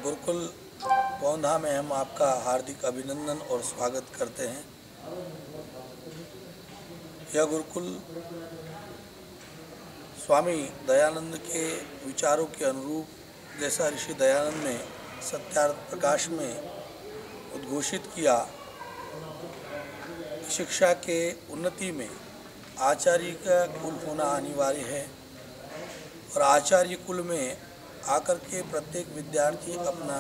गुरुकुल पौंधा में हम आपका हार्दिक अभिनंदन और स्वागत करते हैं। यह गुरुकुल स्वामी दयानंद के विचारों के अनुरूप, जैसा ऋषि दयानंद ने सत्यार्थ प्रकाश में उद्घोषित किया, शिक्षा के उन्नति में आचार्य का कुल होना अनिवार्य है और आचार्य कुल में आकर के प्रत्येक विद्यार्थी अपना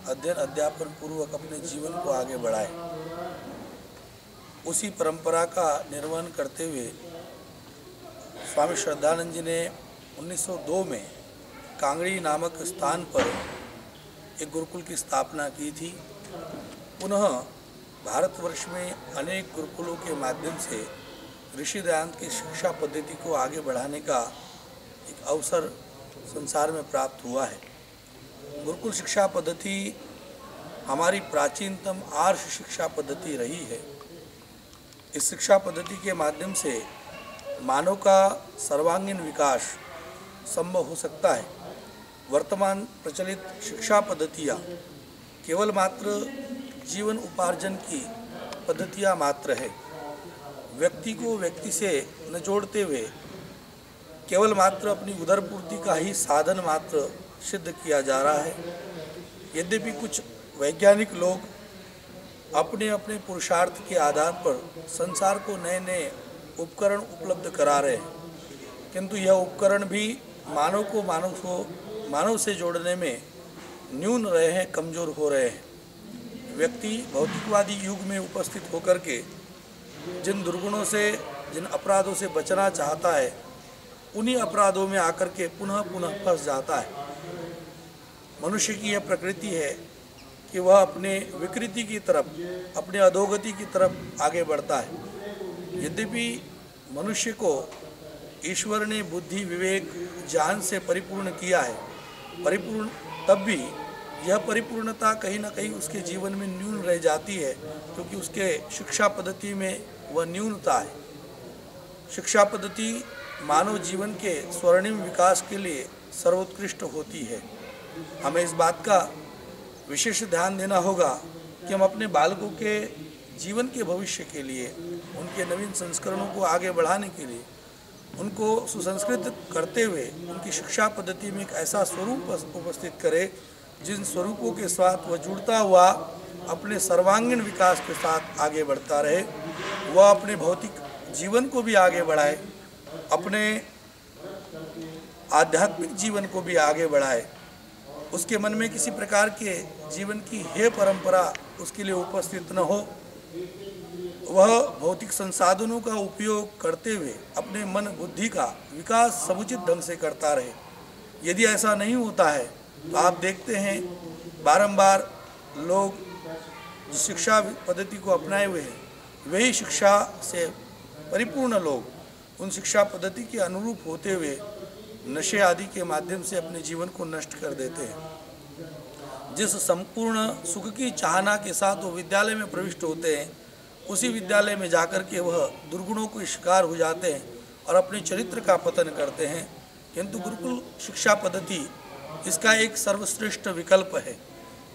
अध्ययन अध्यापन पूर्वक अपने जीवन को आगे बढ़ाए। उसी परंपरा का निर्वहन करते हुए स्वामी श्रद्धानंद जी ने 1902 में कांगड़ी नामक स्थान पर एक गुरुकुल की स्थापना की थी। पुनः भारतवर्ष में अनेक गुरुकुलों के माध्यम से ऋषि दयानंद की शिक्षा पद्धति को आगे बढ़ाने का एक अवसर संसार में प्राप्त हुआ है। गुरुकुल शिक्षा पद्धति हमारी प्राचीनतम आर्ष शिक्षा पद्धति रही है। इस शिक्षा पद्धति के माध्यम से मानव का सर्वांगीण विकास संभव हो सकता है। वर्तमान प्रचलित शिक्षा पद्धतियाँ केवल मात्र जीवन उपार्जन की पद्धतियाँ मात्र है। व्यक्ति को व्यक्ति से न जोड़ते हुए केवल मात्र अपनी उदर पूर्ति का ही साधन मात्र सिद्ध किया जा रहा है। यद्यपि कुछ वैज्ञानिक लोग अपने अपने पुरुषार्थ के आधार पर संसार को नए नए उपकरण उपलब्ध करा रहे हैं, किंतु यह उपकरण भी मानव को मानव से जोड़ने में न्यून रहे हैं, कमज़ोर हो रहे हैं। व्यक्ति भौतिकवादी युग में उपस्थित होकर के जिन दुर्गुणों से, जिन अपराधों से बचना चाहता है, उन्हीं अपराधों में आकर के पुनः पुनः फंस जाता है। मनुष्य की यह प्रकृति है कि वह अपने विकृति की तरफ, अपने अधोगति की तरफ आगे बढ़ता है। यद्यपि मनुष्य को ईश्वर ने बुद्धि, विवेक, ज्ञान से परिपूर्ण किया है, परिपूर्ण, तब भी यह परिपूर्णता कहीं ना कहीं उसके जीवन में न्यून रह जाती है, क्योंकि उसके शिक्षा पद्धति में वह न्यूनता है। शिक्षा पद्धति मानव जीवन के स्वर्णिम विकास के लिए सर्वोत्कृष्ट होती है। हमें इस बात का विशेष ध्यान देना होगा कि हम अपने बालकों के जीवन के भविष्य के लिए, उनके नवीन संस्करणों को आगे बढ़ाने के लिए, उनको सुसंस्कृत करते हुए उनकी शिक्षा पद्धति में एक ऐसा स्वरूप उपस्थित करें जिन स्वरूपों के साथ वह जुड़ता हुआ अपने सर्वांगीण विकास के साथ आगे बढ़ता रहे। वह अपने भौतिक जीवन को भी आगे बढ़ाए, अपने आध्यात्मिक जीवन को भी आगे बढ़ाए। उसके मन में किसी प्रकार के जीवन की हेय परंपरा उसके लिए उपस्थित न हो। वह भौतिक संसाधनों का उपयोग करते हुए अपने मन बुद्धि का विकास समुचित ढंग से करता रहे। यदि ऐसा नहीं होता है तो आप देखते हैं बारंबार लोग जिस शिक्षा पद्धति को अपनाए हुए हैं, वही शिक्षा से परिपूर्ण लोग उन शिक्षा पद्धति के अनुरूप होते हुए नशे आदि के माध्यम से अपने जीवन को नष्ट कर देते हैं। जिस संपूर्ण सुख की चाहना के साथ वो विद्यालय में प्रविष्ट होते हैं, उसी विद्यालय में जाकर के वह दुर्गुणों के शिकार हो जाते हैं और अपने चरित्र का पतन करते हैं। किंतु गुरुकुल शिक्षा पद्धति इसका एक सर्वश्रेष्ठ विकल्प है,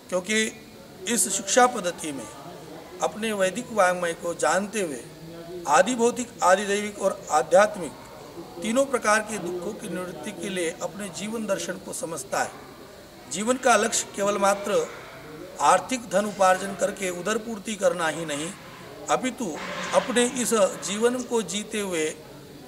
क्योंकि इस शिक्षा पद्धति में अपने वैदिक वाङ्मय को जानते हुए आदि भौतिक, आदि दैविक और आध्यात्मिक तीनों प्रकार के दुखों की निवृत्ति के लिए अपने जीवन दर्शन को समझता है। जीवन का लक्ष्य केवल मात्र आर्थिक धन उपार्जन करके उदर पूर्ति करना ही नहीं, अपितु अपने इस जीवन को जीते हुए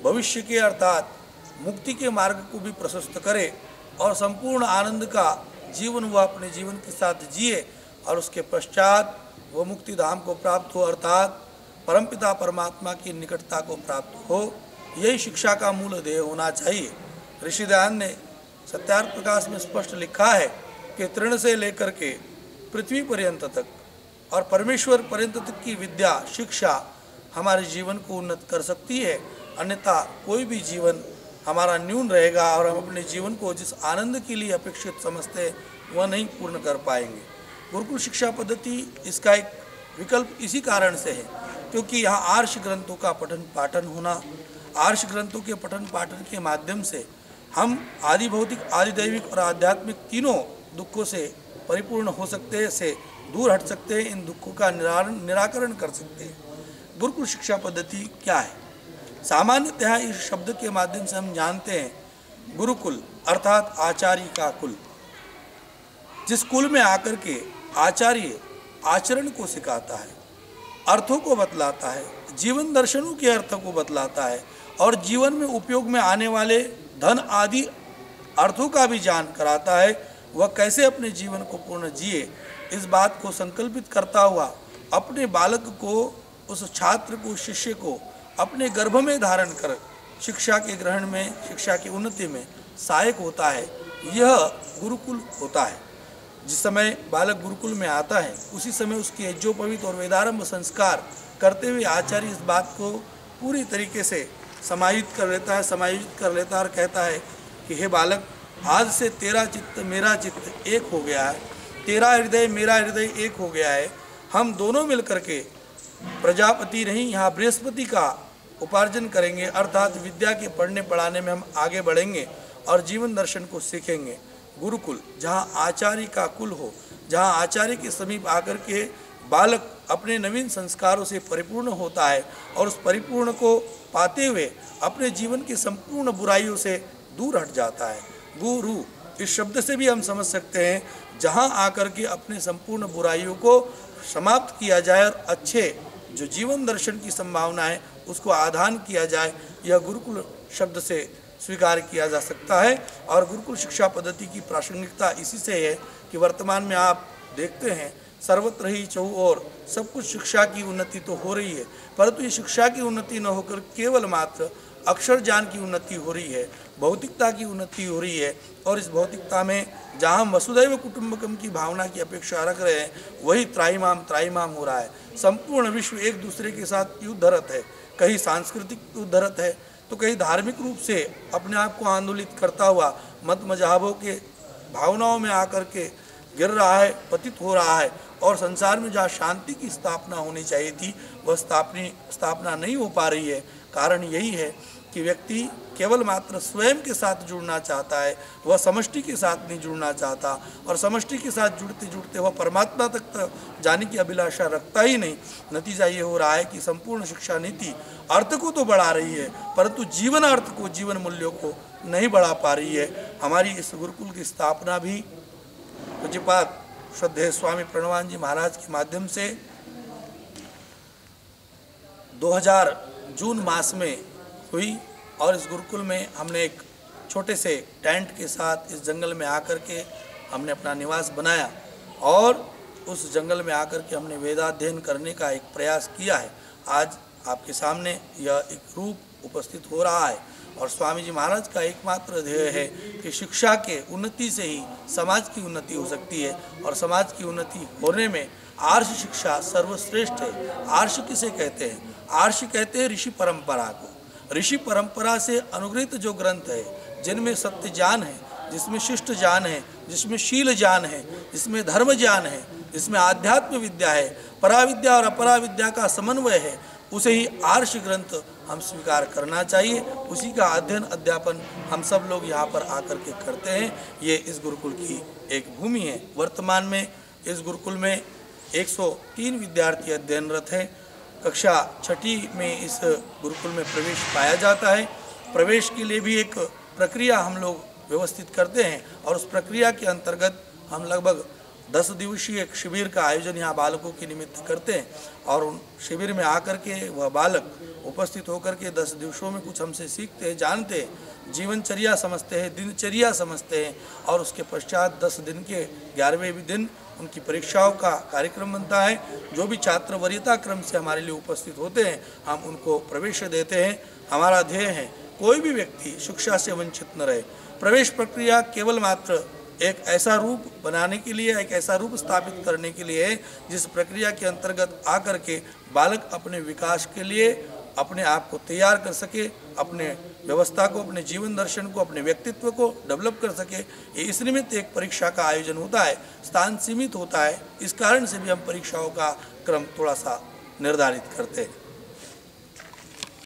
भविष्य के अर्थात मुक्ति के मार्ग को भी प्रशस्त करे और संपूर्ण आनंद का जीवन वह अपने जीवन के साथ जिए और उसके पश्चात वह मुक्ति धाम को प्राप्त हो, अर्थात परमपिता परमात्मा की निकटता को प्राप्त हो। यही शिक्षा का मूल ध्येय होना चाहिए। ऋषि दयानंद ने सत्यार्थ प्रकाश में स्पष्ट लिखा है कि तृण से लेकर के पृथ्वी पर्यंत तक और परमेश्वर पर्यंत तक की विद्या, शिक्षा हमारे जीवन को उन्नत कर सकती है, अन्यथा कोई भी जीवन हमारा न्यून रहेगा और हम अपने जीवन को जिस आनंद के लिए अपेक्षित समझते हैं वह नहीं पूर्ण कर पाएंगे। गुरुकुल शिक्षा पद्धति इसका एक विकल्प इसी कारण से है क्योंकि यहाँ आर्ष ग्रंथों का पठन पाठन होना, आर्ष ग्रंथों के पठन पाठन के माध्यम से हम आदि भौतिक, आदि दैविक और आध्यात्मिक तीनों दुखों से परिपूर्ण हो सकते हैं, से दूर हट सकते हैं, इन दुखों का निराकरण कर सकते हैं। गुरुकुल शिक्षा पद्धति क्या है? सामान्यतः इस शब्द के माध्यम से हम जानते हैं गुरुकुल अर्थात आचार्य का कुल। जिस कुल में आकर के आचार्य आचरण को सिखाता है, अर्थों को बतलाता है, जीवन दर्शनों के अर्थों को बतलाता है और जीवन में उपयोग में आने वाले धन आदि अर्थों का भी ज्ञान कराता है, वह कैसे अपने जीवन को पूर्ण जिए, इस बात को संकल्पित करता हुआ अपने बालक को, उस छात्र को, शिष्य को अपने गर्भ में धारण कर शिक्षा के ग्रहण में, शिक्षा की उन्नति में सहायक होता है। यह गुरुकुल होता है। जिस समय बालक गुरुकुल में आता है उसी समय उसके यज्ञोपवीत और वेदारंभ संस्कार करते हुए आचार्य इस बात को पूरी तरीके से समायोजित कर लेता है और कहता है कि हे बालक, आज से तेरा चित्त मेरा चित्त एक हो गया है, तेरा हृदय मेरा हृदय एक हो गया है। हम दोनों मिलकर के प्रजापति नहीं, यहाँ बृहस्पति का उपार्जन करेंगे, अर्थात विद्या के पढ़ने पढ़ाने में हम आगे बढ़ेंगे और जीवन दर्शन को सीखेंगे। गुरुकुल जहाँ आचार्य का कुल हो, जहाँ आचार्य के समीप आकर के बालक अपने नवीन संस्कारों से परिपूर्ण होता है और उस परिपूर्ण को पाते हुए अपने जीवन की संपूर्ण बुराइयों से दूर हट जाता है। गुरु इस शब्द से भी हम समझ सकते हैं जहाँ आकर के अपने संपूर्ण बुराइयों को समाप्त किया जाए और अच्छे जो जीवन दर्शन की संभावना है उसको आधान किया जाए, यह गुरुकुल शब्द से स्वीकार किया जा सकता है। और गुरुकुल शिक्षा पद्धति की प्रासंगिकता इसी से है कि वर्तमान में आप देखते हैं सर्वत्र ही चहुओर सब कुछ शिक्षा की उन्नति तो हो रही है, परंतु ये शिक्षा की उन्नति न होकर केवल मात्र अक्षर ज्ञान की उन्नति हो रही है, भौतिकता की उन्नति हो रही है। और इस भौतिकता में जहाँ हम वसुधैव कुटुंबकम की भावना की अपेक्षा रख रहे हैं, वही त्राहिमाम हो रहा है। संपूर्ण विश्व एक दूसरे के साथ युद्धरत है, कहीं सांस्कृतिक युद्धरत है तो कहीं धार्मिक रूप से अपने आप को आंदोलित करता हुआ मत मजहबों के भावनाओं में आकर के गिर रहा है, पतित हो रहा है। और संसार में जहाँ शांति की स्थापना होनी चाहिए थी वह स्थापना नहीं हो पा रही है। कारण यही है कि व्यक्ति केवल मात्र स्वयं के साथ जुड़ना चाहता है, वह समष्टि के साथ नहीं जुड़ना चाहता, और समष्टि के साथ जुड़ते जुड़ते वह परमात्मा तक जाने की अभिलाषा रखता ही नहीं। नतीजा ये हो रहा है कि संपूर्ण शिक्षा नीति अर्थ को तो बढ़ा रही है परंतु जीवन अर्थ को, जीवन मूल्यों को नहीं बढ़ा पा रही है। हमारी इस गुरुकुल की स्थापना भी पूज्यपाद श्रद्धेय स्वामी प्रणवान जी महाराज के माध्यम से 2000 जून मास में हुई और इस गुरुकुल में हमने एक छोटे से टेंट के साथ इस जंगल में आकर के हमने अपना निवास बनाया और उस जंगल में आकर के हमने वेदाध्ययन करने का एक प्रयास किया है। आज आपके सामने यह एक रूप उपस्थित हो रहा है और स्वामी जी महाराज का एकमात्र ध्येय है कि शिक्षा के उन्नति से ही समाज की उन्नति हो सकती है और समाज की उन्नति होने में आर्ष शिक्षा सर्वश्रेष्ठ है। आर्ष किसे कहते हैं? आर्ष कहते हैं ऋषि परंपरा को। ऋषि परंपरा से अनुगृहित जो ग्रंथ है, जिनमें सत्य ज्ञान है, जिसमें शिष्ट ज्ञान है, जिसमें शील ज्ञान है, जिसमें धर्म ज्ञान है, जिसमें आध्यात्म विद्या है, पराविद्या और अपराविद्या का समन्वय है, उसे ही आर्ष ग्रंथ हम स्वीकार करना चाहिए। उसी का अध्ययन अध्यापन हम सब लोग यहाँ पर आकर के करते हैं। ये इस गुरुकुल की एक भूमि है। वर्तमान में इस गुरुकुल में 103 विद्यार्थी अध्ययनरत हैं। कक्षा 6ठी में इस गुरुकुल में प्रवेश पाया जाता है। प्रवेश के लिए भी एक प्रक्रिया हम लोग व्यवस्थित करते हैं और उस प्रक्रिया के अंतर्गत हम लगभग 10 दिवसीय एक शिविर का आयोजन यहाँ बालकों के निमित्त करते हैं और उन शिविर में आकर के वह बालक उपस्थित होकर के 10 दिवसों में कुछ हमसे सीखते हैं, जानते हैं, जीवनचर्या समझते हैं, दिनचर्या समझते हैं और उसके पश्चात 10 दिन के 11वें दिन उनकी परीक्षाओं का कार्यक्रम बनता है। जो भी छात्र वरीयता क्रम से हमारे लिए उपस्थित होते हैं हम उनको प्रवेश देते हैं। हमारा ध्येय है कोई भी व्यक्ति शिक्षा से वंचित न रहे। प्रवेश प्रक्रिया केवल मात्र एक ऐसा रूप बनाने के लिए, एक ऐसा रूप स्थापित करने के लिए है जिस प्रक्रिया के अंतर्गत आकर के बालक अपने विकास के लिए अपने आप को तैयार कर सके, अपने व्यवस्था को, अपने जीवन दर्शन को, अपने व्यक्तित्व को डेवलप कर सके। इस निमित्त एक परीक्षा का आयोजन होता है। स्थान सीमित होता है, इस कारण से भी हम परीक्षाओं का क्रम थोड़ा सा निर्धारित करते हैं।